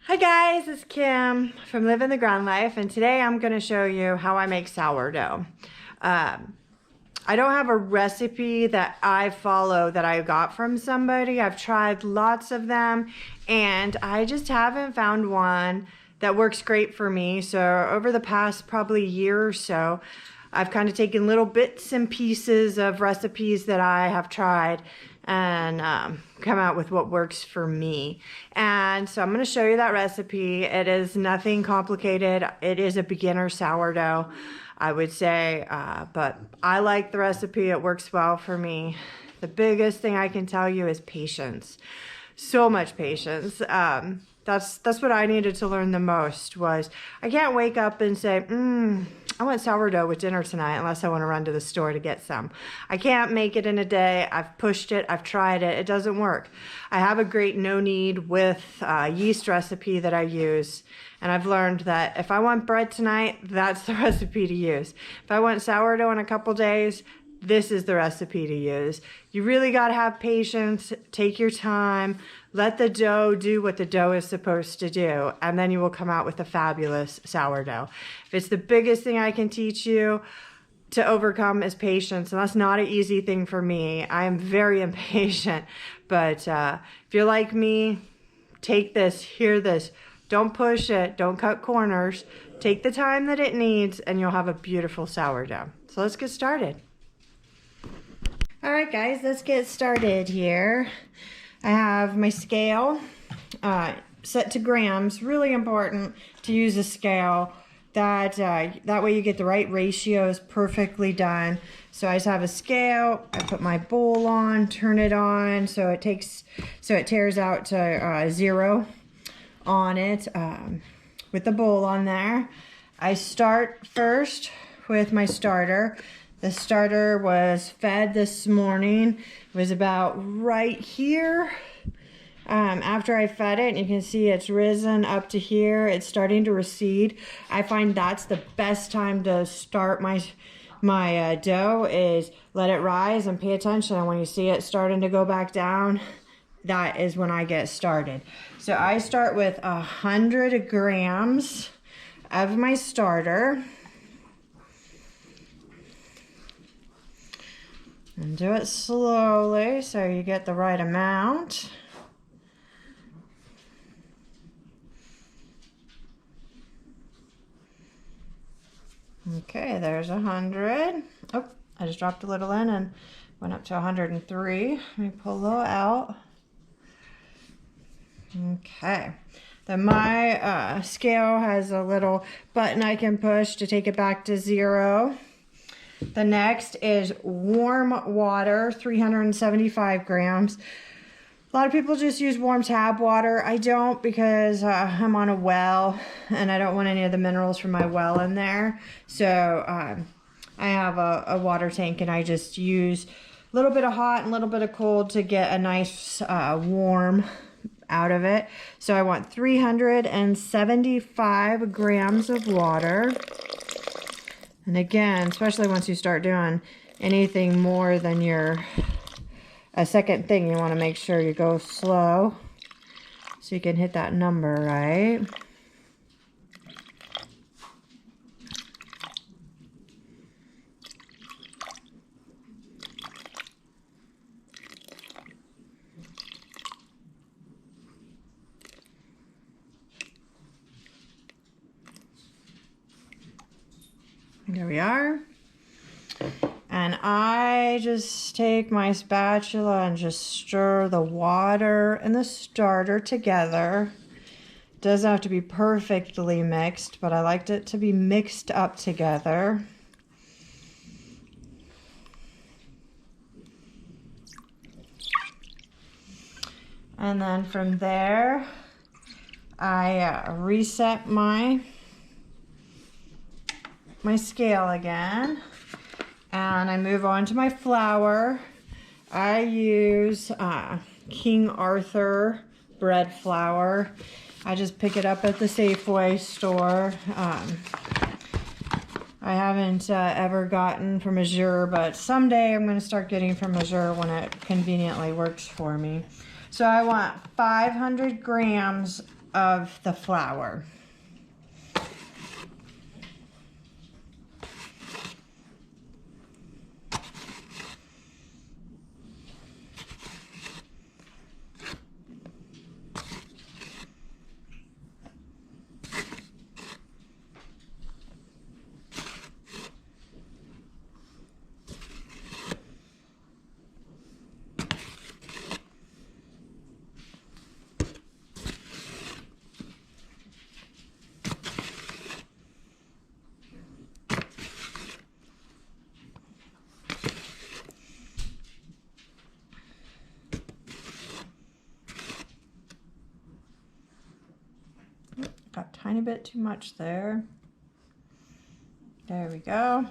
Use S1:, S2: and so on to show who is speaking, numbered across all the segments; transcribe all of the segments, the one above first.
S1: Hi guys, it's Kim from Living the Ground Life, and today I'm going to show you how I make sourdough. I don't have a recipe that I follow that I got from somebody. I've tried lots of them, and I just haven't found one that works great for me. So over the past probably year or so, I've kind of taken little bits and pieces of recipes that I have tried and come out with what works for me. And so I'm going to show you that recipe. It is nothing complicated. It is a beginner sourdough, I would say, but I like the recipe. It works well for me. The biggest thing I can tell you is patience. So much patience. That's what I needed to learn the most. Was I can't wake up and say, I want sourdough with dinner tonight unless I want to run to the store to get some. I can't make it in a day. I've pushed it. I've tried it. It doesn't work. I have a great no-knead with yeast recipe that I use. And I've learned that if I want bread tonight, that's the recipe to use. If I want sourdough in a couple days, this is the recipe to use. You really got to have patience. Take your time. Let the dough do what the dough is supposed to do, and then you will come out with a fabulous sourdough. If it's the biggest thing I can teach you to overcome is patience, and that's not an easy thing for me. I am very impatient, but if you're like me, take this, hear this. Don't push it. Don't cut corners. Take the time that it needs, and you'll have a beautiful sourdough. So let's get started. All right, guys, let's get started here. I have my scale set to grams. Really important to use a scale. That way you get the right ratios perfectly done. So I just have a scale. I put my bowl on, turn it on, so it tears out to 0 on it with the bowl on there. I start first with my starter. The starter was fed this morning. It was about right here. After I fed it, you can see it's risen up to here. It's starting to recede. I find that's the best time to start my dough, is let it rise and pay attention. And when you see it starting to go back down, that is when I get started. So I start with 100 grams of my starter. And do it slowly so you get the right amount. Okay, there's 100. Oh, I just dropped a little in and went up to 103. Let me pull a little out. Okay. Then my scale has a little button I can push to take it back to 0. The next is warm water, 375 grams. A lot of people just use warm tap water. I don't, because I'm on a well and I don't want any of the minerals from my well in there. So I have a water tank, and I just use a little bit of hot and a little bit of cold to get a nice warm out of it. So I want 375 grams of water. And again, especially once you start doing anything more than a second thing, you want to make sure you go slow so you can hit that number right. There we are. And I just take my spatula and just stir the water and the starter together. It doesn't have to be perfectly mixed, but I liked it to be mixed up together. And then from there, I reset my scale again, and I move on to my flour. I use King Arthur bread flour. I just pick it up at the Safeway store. I haven't ever gotten from Azure, but someday I'm going to start getting from Azure when it conveniently works for me. So I want 500 grams of the flour. Got a tiny bit too much there. There we go.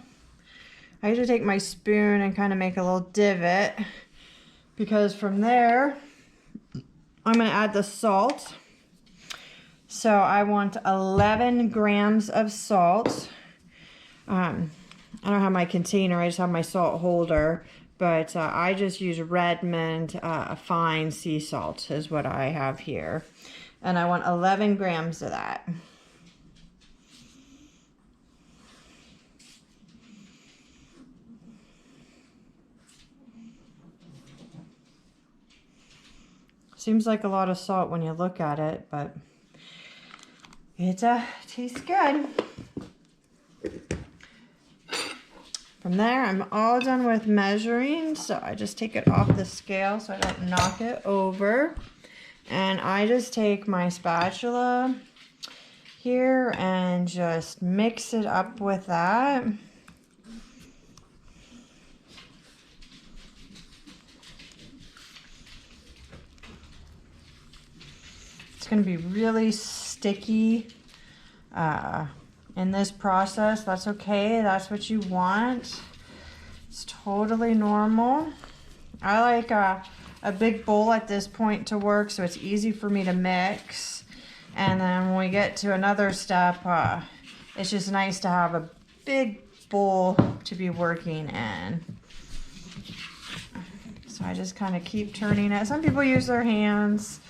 S1: I usually take my spoon and kind of make a little divot, because from there I'm going to add the salt. So I want 11 grams of salt. I don't have my container, I just have my salt holder, but I just use Redmond fine sea salt is what I have here. And I want 11 grams of that. Seems like a lot of salt when you look at it, but it tastes good. From there, I'm all done with measuring, so I just take it off the scale so I don't knock it over. And I just take my spatula here and just mix it up with that. It's going to be really sticky in this process. That's okay. That's what you want. It's totally normal. I like a big bowl at this point to work, so it's easy for me to mix. And then when we get to another step, it's just nice to have a big bowl to be working in. So I just kind of keep turning it. Some people use their hands.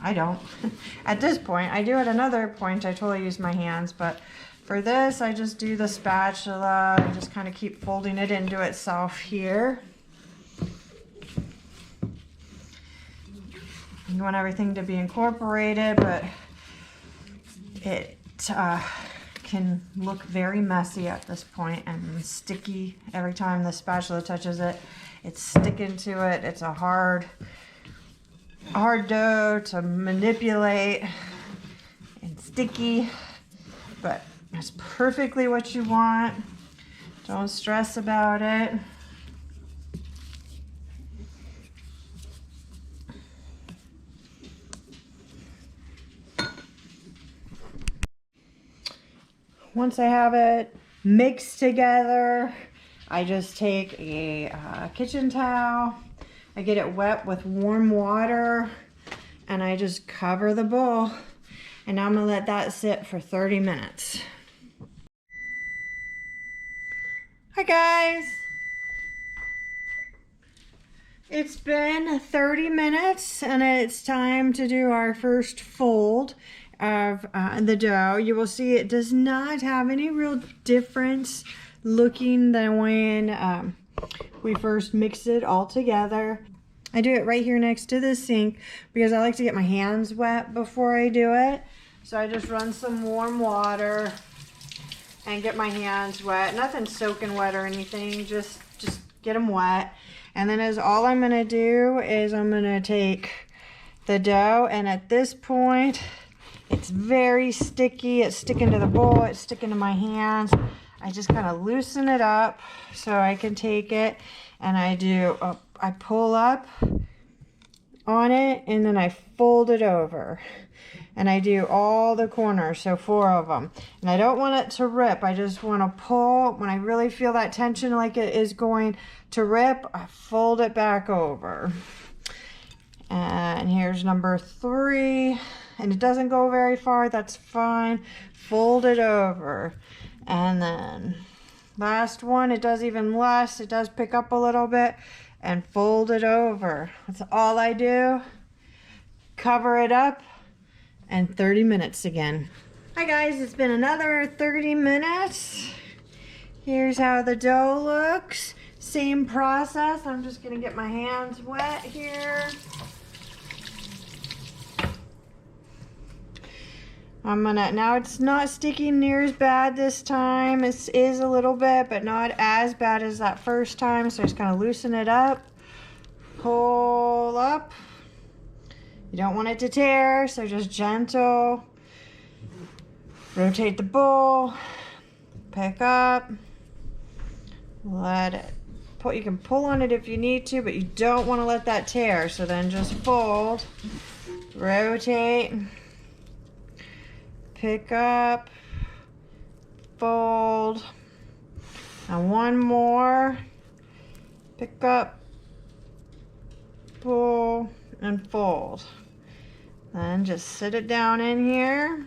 S1: I don't. At this point, I do at another point, I totally use my hands, but for this, I just do the spatula and just kind of keep folding it into itself here. You want everything to be incorporated, but it can look very messy at this point and sticky. Every time the spatula touches it, it's sticking to it. It's a hard dough to manipulate and sticky, but that's perfectly what you want. Don't stress about it. Once I have it mixed together, I just take a kitchen towel. I get it wet with warm water and I just cover the bowl, and I'm gonna let that sit for 30 minutes. Hi guys. It's been 30 minutes and it's time to do our first fold of the dough. You will see it does not have any real difference looking than when we first mixed it all together. I do it right here next to the sink because I like to get my hands wet before I do it. So I just run some warm water and get my hands wet. Nothing soaking wet or anything, just get them wet. And then all I'm gonna do is I'm gonna take the dough, and at this point, it's very sticky. It's sticking to the bowl, it's sticking to my hands. I just kind of loosen it up so I can take it, and I pull up on it and then I fold it over. And I do all the corners, so 4 of them. And I don't want it to rip. I just want to pull. When I really feel that tension like it is going to rip, I fold it back over. And here's number 3. And it doesn't go very far, that's fine. Fold it over. And then last one, it does even less. It does pick up a little bit. And fold it over. That's all I do. cover it up, and 30 minutes again. Hi guys, it's been another 30 minutes. Here's how the dough looks. Same process. I'm just gonna get my hands wet here. Now it's not sticking near as bad this time. It is a little bit, but not as bad as that first time. So just kind of loosen it up. Pull up. You don't want it to tear, so just gentle. Rotate the bowl. Pick up. Let it. You can pull on it if you need to, but you don't want to let that tear. So then just fold. Rotate. Pick up, fold, and one more, pick up, pull, and fold. Then just sit it down in here,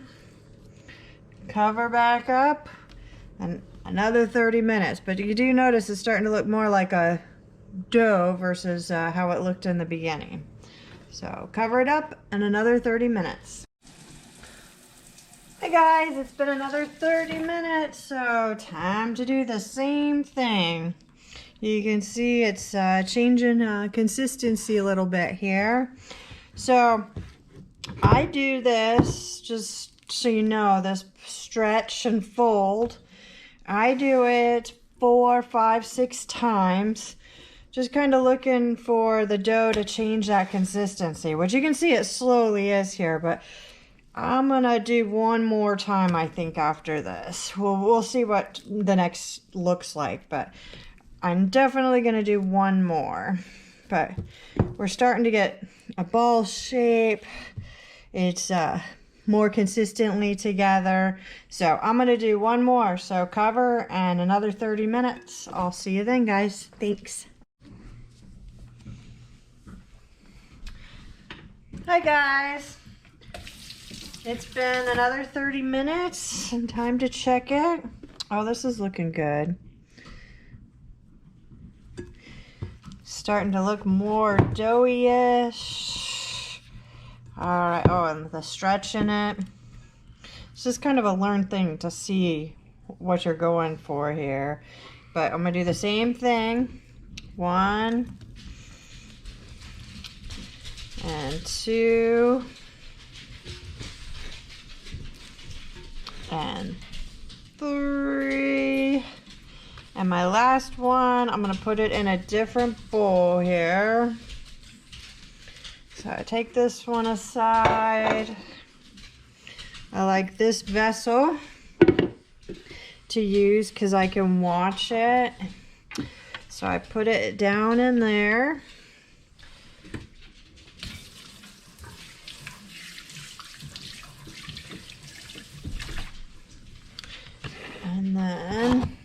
S1: cover back up, and another 30 minutes. But you do notice it's starting to look more like a dough versus how it looked in the beginning. So cover it up and another 30 minutes. Hey guys, it's been another 30 minutes, so time to do the same thing. You can see it's changing consistency a little bit here. So I do this, just so you know, this stretch and fold. I do it 4, 5, 6 times. Just kind of looking for the dough to change that consistency, which you can see it slowly is here, but I'm gonna do one more time, I think, after this. We'll see what the next looks like, but I'm definitely gonna do one more. But we're starting to get a ball shape. It's more consistently together. So I'm gonna do one more. So cover and another 30 minutes. I'll see you then, guys. Thanks. Hi, guys. It's been another 30 minutes and time to check it. Oh, this is looking good. Starting to look more doughy-ish. All right, oh, and the stretch in it. It's just kind of a learned thing to see what you're going for here. But I'm gonna do the same thing. 1 and 2. And 3, and my last one, I'm gonna put it in a different bowl here. So I take this one aside. I like this vessel to use because I can watch it. So I put it down in there. And then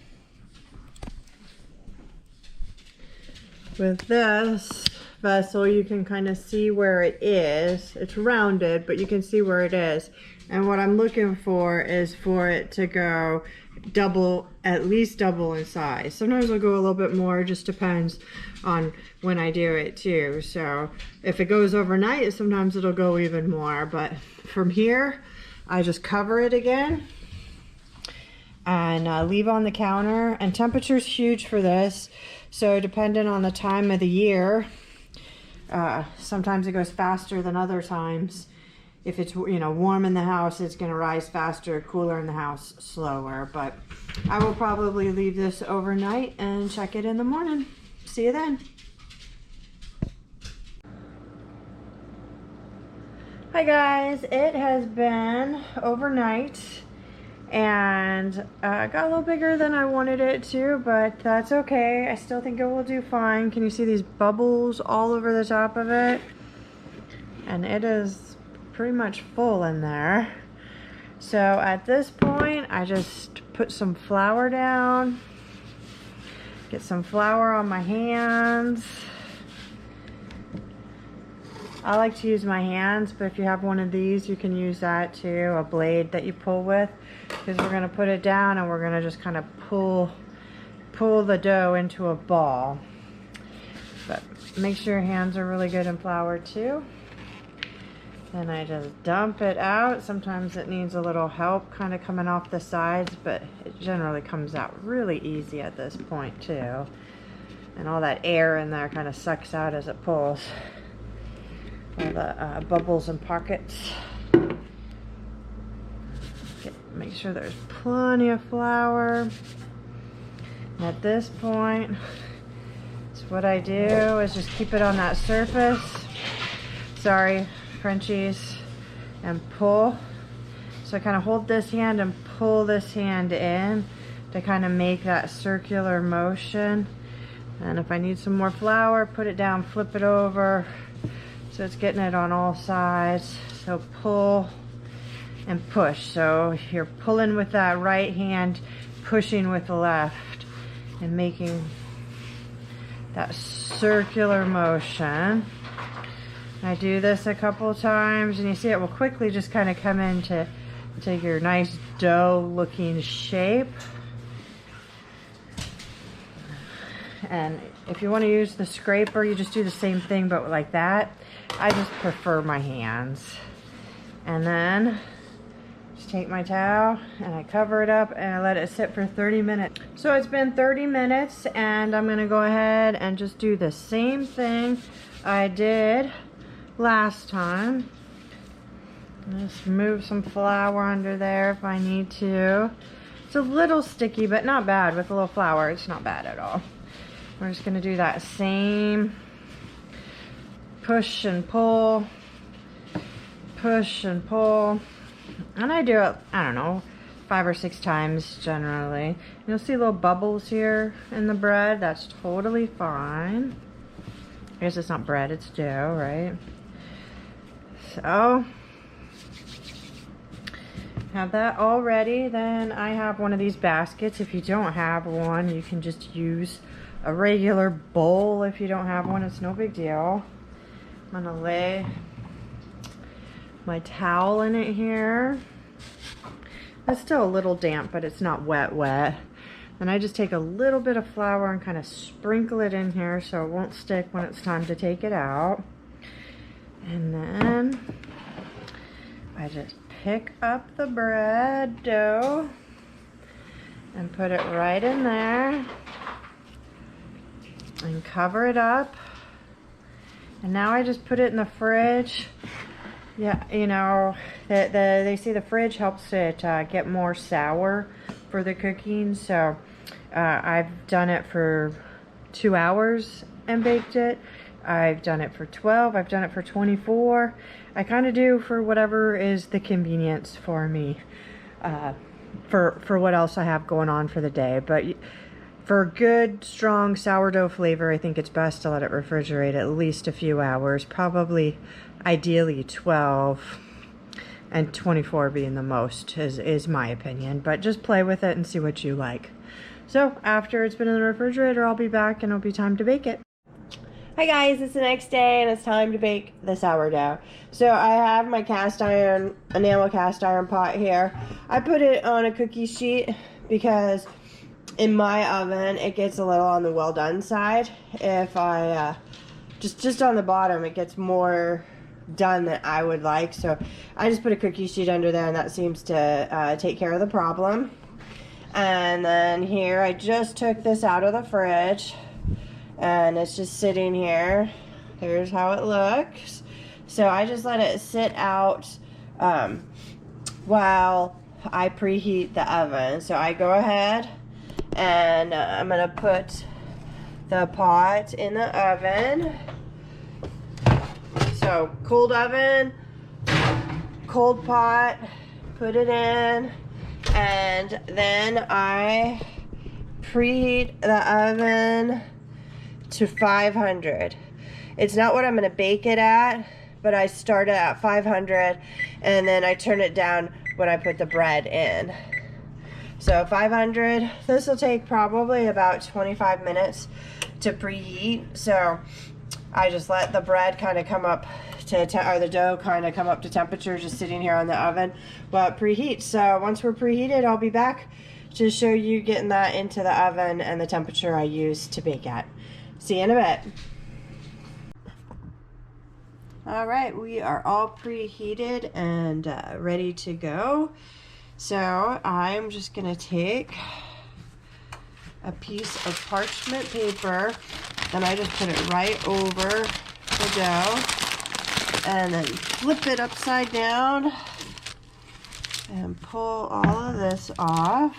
S1: with this vessel, you can kind of see where it is. It's rounded, but you can see where it is. And what I'm looking for is for it to go double, at least double in size. Sometimes I'll go a little bit more, just depends on when I do it too. So if it goes overnight, sometimes it'll go even more. But from here, I just cover it again and leave on the counter. And temperature's huge for this, so depending on the time of the year, sometimes it goes faster than other times. If it's, you know, warm in the house, it's going to rise faster. Cooler in the house, slower. But I will probably leave this overnight and check it in the morning. See you then. Hi guys, it has been overnight. And got a little bigger than I wanted it to, but that's okay. I still think it will do fine. Can you see these bubbles all over the top of it? And it is pretty much full in there. So at this point, I just put some flour down, get some flour on my hands. I like to use my hands, but if you have one of these, you can use that too, a blade that you pull with, because we're going to put it down and we're going to just kind of pull the dough into a ball. But make sure your hands are really good and floured too. Then I just dump it out. Sometimes it needs a little help kind of coming off the sides, but it generally comes out really easy at this point too. And all that air in there kind of sucks out as it pulls. All the bubbles and pockets. Make sure there's plenty of flour. And at this point, so what I do is just keep it on that surface. Sorry, Frenchies. And pull. So I kind of hold this hand and pull this hand in to kind of make that circular motion. And if I need some more flour, put it down, flip it over. So it's getting it on all sides. So pull and push. So you're pulling with that right hand, pushing with the left, and making that circular motion. I do this a couple times, and you see it will quickly just kind of come into your nice dough looking shape. And if you want to use the scraper, you just do the same thing, but like that. I just prefer my hands. And then just take my towel and I cover it up and I let it sit for 30 minutes. So it's been 30 minutes and I'm going to go ahead and just do the same thing I did last time. Just move some flour under there if I need to. It's a little sticky, but not bad. With a little flour, it's not bad at all. We're just going to do that same push and pull, push and pull. And I do it, I don't know, 5 or 6 times generally. You'll see little bubbles here in the bread. That's totally fine. I guess it's not bread, it's dough, right? So, have that all ready. Then I have one of these baskets. If you don't have one, you can just use a regular bowl. If you don't have one, it's no big deal. I'm gonna lay my towel in it here. It's still a little damp, but it's not wet. And I just take a little bit of flour and kind of sprinkle it in here so it won't stick when it's time to take it out. And then I just pick up the bread dough and put it right in there and cover it up. And now I just put it in the fridge. Yeah, you know, they say the fridge helps it get more sour for the cooking. So I've done it for 2 hours and baked it. I've done it for 12. I've done it for 24. I kind of do for whatever is the convenience for me, for what else I have going on for the day. But for good, strong sourdough flavor, I think it's best to let it refrigerate at least a few hours, probably ideally 12 and 24 being the most is my opinion. But just play with it and see what you like. So after it's been in the refrigerator, I'll be back and it'll be time to bake it. Hi guys, it's the next day and it's time to bake the sourdough. So I have my cast iron, enamel cast iron pot here. I put it on a cookie sheet because in my oven it gets a little on the well done side. If I just on the bottom, it gets more done than I would like. So I just put a cookie sheet under there and that seems to take care of the problem. And then here I just took this out of the fridge. And it's just sitting here. Here's how it looks. So I just let it sit out while I preheat the oven. So I go ahead and I'm gonna put the pot in the oven. So cold oven, cold pot, put it in, and then I preheat the oven to 500. It's not what I'm going to bake it at, but I start it at 500 and then I turn it down when I put the bread in. So 500, this will take probably about 25 minutes to preheat. So I just let the bread kind of come up to, or the dough kind of come up to temperature, just sitting here on the oven while it preheats. So once we're preheated, I'll be back to show you getting that into the oven and the temperature I use to bake at. See you in a bit. All right, we are all preheated and ready to go. So I'm just gonna take a piece of parchment paper and I just put it right over the dough and then flip it upside down and pull all of this off.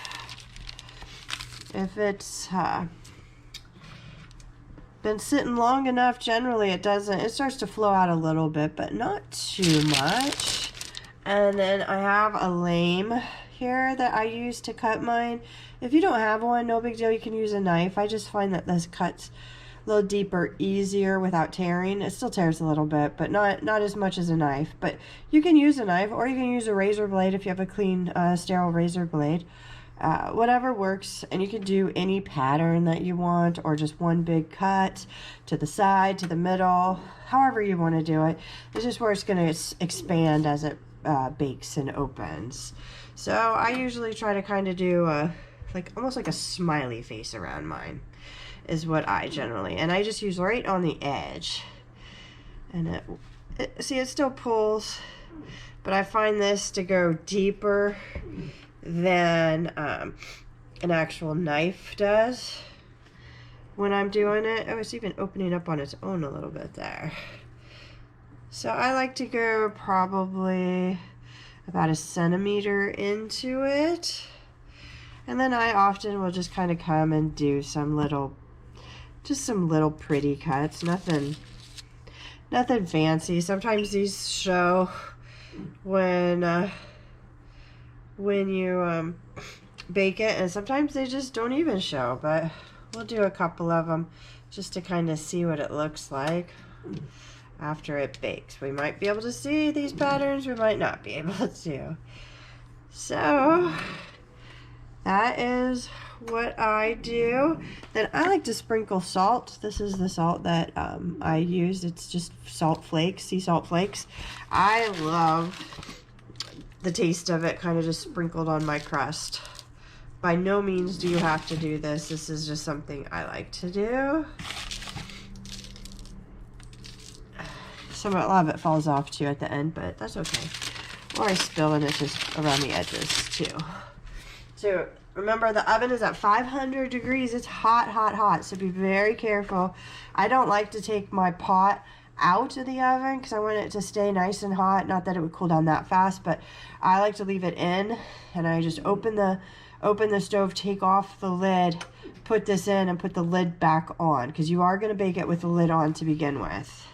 S1: If it's been sitting long enough, generally it starts to flow out a little bit, but not too much. And then I have a lame here that I use to cut mine. If you don't have one, no big deal, you can use a knife. I just find that this cuts a little deeper, easier without tearing. It still tears a little bit, but not as much as a knife. But you can use a knife, or you can use a razor blade if you have a clean, sterile razor blade. Whatever works, and you can do any pattern that you want, or just one big cut to the side, to the middle, however you want to do it. It's just where it's going to expand as it bakes and opens. So I usually try to kind of do almost like a smiley face around mine is what I generally, and I just use right on the edge, and see, it still pulls, but I find this to go deeper than an actual knife does when I'm doing it. Oh, it's even opening up on its own a little bit there. So I like to go probably about 1 centimeter into it, and then I often will just kind of come and do some little pretty cuts. Nothing fancy. Sometimes these show when you bake it, and sometimes they just don't even show, but we'll do a couple of them just to kind of see what it looks like after it bakes. We might be able to see these patterns, we might not be able to. So that is what I do. Then I like to sprinkle salt. This is the salt that I use. It's just salt flakes, sea salt flakes. I love the taste of it kind of just sprinkled on my crust. By no means do you have to do this. This is just something I like to do. A lot of it falls off too at the end, but that's okay. Or I spill and it's just around the edges too. So remember, the oven is at 500 degrees. It's hot, hot, hot. So be very careful. I don't like to take my pot out of the oven because I want it to stay nice and hot. Not that it would cool down that fast, but I like to leave it in, and I just open the stove, take off the lid, put this in, and put the lid back on, because you are going to bake it with the lid on to begin with.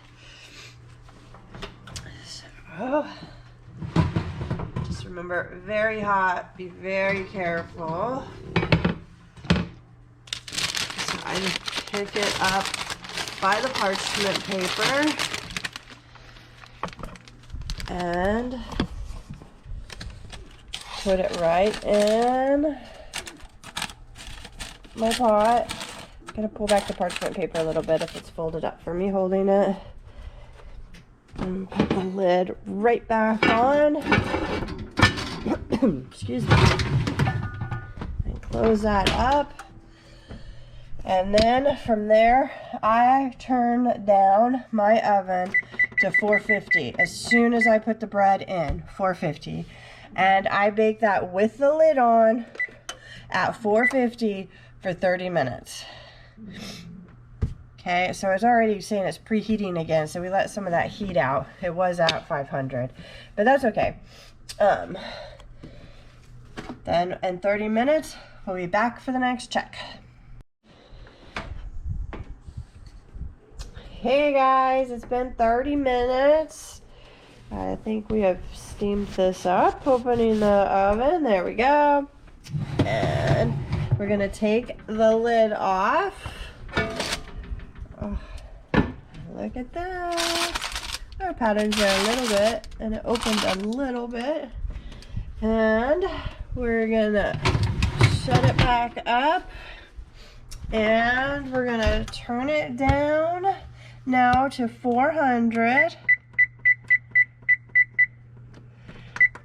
S1: So just remember, very hot, be very careful. So I just pick it up by the parchment paper and put it right in my pot. I'm gonna pull back the parchment paper a little bit if it's folded up for me holding it. And put the lid right back on. Excuse me. And close that up. And then from there, I turn down my oven to 450 as soon as I put the bread in, 450. And I bake that with the lid on at 450 for 30 minutes. Okay, so it's already saying it's preheating again, so we let some of that heat out. It was at 500, but that's okay. Then in 30 minutes, we'll be back for the next check. Hey guys, it's been 30 minutes. I think we have steamed this up, opening the oven. There we go. And we're gonna take the lid off. Oh, look at that. Our pattern's there a little bit, and it opened a little bit. And we're gonna shut it back up, and we're gonna turn it down now to 400.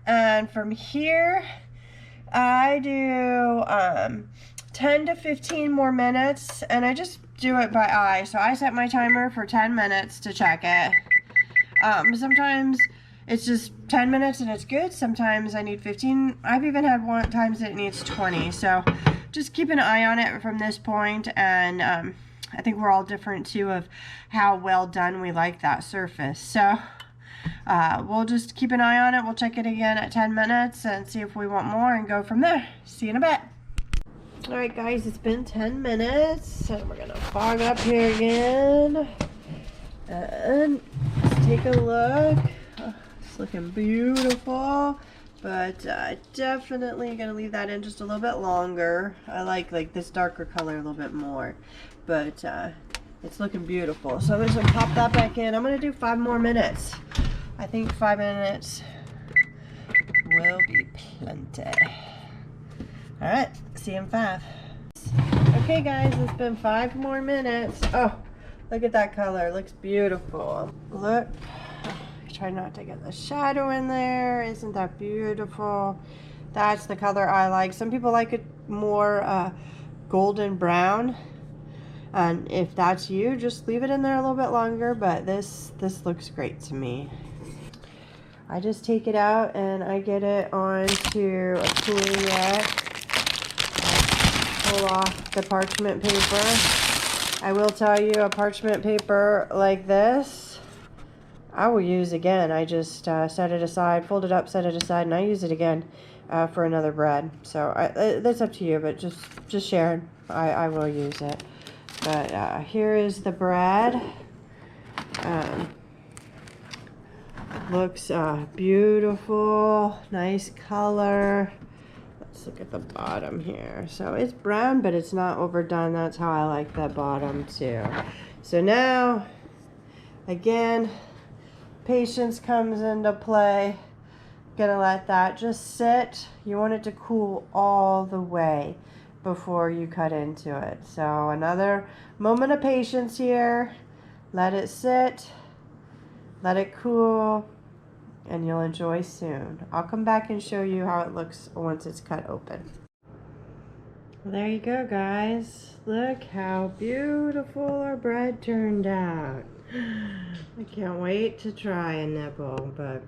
S1: And from here, I do 10 to 15 more minutes, and I just do it by eye. So I set my timer for 10 minutes to check it. Sometimes it's just 10 minutes and it's good. Sometimes I need 15. I've even had times that it needs 20. So just keep an eye on it from this point. And I think we're all different too of how well done we like that surface. So we'll just keep an eye on it. We'll check it again at 10 minutes and see if we want more and go from there. See you in a bit. Alright guys, it's been 10 minutes and we're gonna fog up here again. And let's take a look. Oh, it's looking beautiful, but definitely gonna leave that in just a little bit longer. I like this darker color a little bit more, but it's looking beautiful. So I'm just gonna pop that back in. I'm gonna do 5 more minutes. I think 5 minutes will be plenty. All right, see you in 5. Okay guys, it's been 5 more minutes. Oh, look at that color, it looks beautiful. Look, try not to get the shadow in there. Isn't that beautiful? That's the color I like. Some people like it more golden brown. And if that's you, just leave it in there a little bit longer, but this looks great to me. I just take it out and I get it onto a cooling rack. Pull off the parchment paper. I will tell you, a parchment paper like this, I will use again. I just set it aside, fold it up, set it aside, and I use it again for another bread. So that's up to you, but just sharing. I will use it. But here is the bread. Looks beautiful, nice color. Let's look at the bottom here. So it's brown, but it's not overdone. That's how I like the bottom too. So now, again, patience comes into play. Gonna let that just sit. You want it to cool all the way before you cut into it. So another moment of patience here. Let it sit. Let it cool. And you'll enjoy soon. I'll come back and show you how it looks once it's cut open. Well, there you go, guys. Look how beautiful our bread turned out. I can't wait to try a nibble, but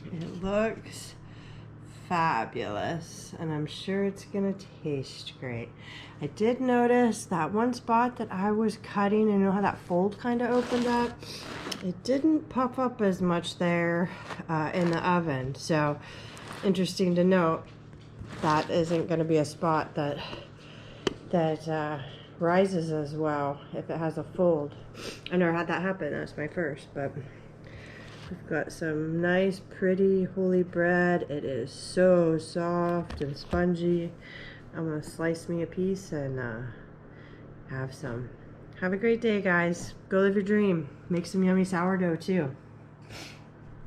S1: it looks fabulous, and I'm sure it's gonna taste great. I did notice that one spot that I was cutting, and you know how that fold kind of opened up? It didn't puff up as much there in the oven. So interesting to note, that isn't going to be a spot that rises as well if it has a fold. I never had that happen. That's my first, but we've got some nice pretty holy bread. It is so soft and spongy. I'm gonna slice me a piece and have some. Have a great day, guys. Go live your dream. Make some yummy sourdough too.